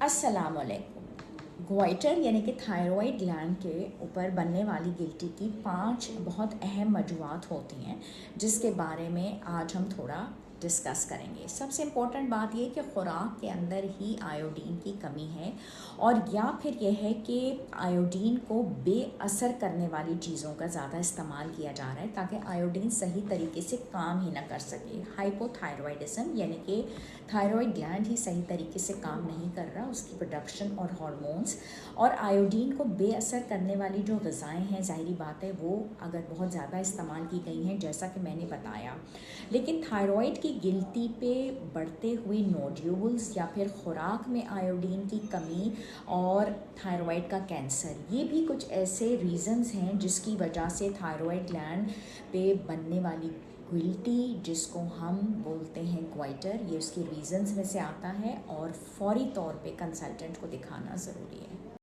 अस्सलामुअलैकुम। ग्वाइटर यानी कि थायरॉइड ग्लैंड के ऊपर बनने वाली गिल्टी की 5 बहुत अहम वजूहत होती हैं, जिसके बारे में आज हम थोड़ा डिस्कस करेंगे। सबसे इम्पोर्टेंट बात यह कि ख़ुराक के अंदर ही आयोडीन की कमी है, और या फिर यह है कि आयोडीन को बेअसर करने वाली चीज़ों का ज़्यादा इस्तेमाल किया जा रहा है ताकि आयोडीन सही तरीके से काम ही ना कर सके। हाइपोथायरॉयडिज्म यानी कि थायरॉइड ग्लैंड ही सही तरीके से काम नहीं कर रहा, उसकी प्रोडक्शन और हार्मोन्स और आयोडीन को बेअसर करने वाली जो ग़िज़ाएँ हैं, ज़ाहिरी बात है वो अगर बहुत ज़्यादा इस्तेमाल की गई हैं जैसा कि मैंने बताया। लेकिन थायरॉइड की गिल्टी पे बढ़ते हुए नोड्यूल्स या फिर खुराक में आयोडीन की कमी और थायरॉइड का कैंसर, ये भी कुछ ऐसे रीज़न्स हैं जिसकी वजह से थायरॉइड ग्लैंड पे बनने वाली गिल्टी, जिसको हम बोलते हैं ग्वाइटर, ये उसकी रीज़न्स में से आता है और फौरी तौर पे कंसल्टेंट को दिखाना ज़रूरी है।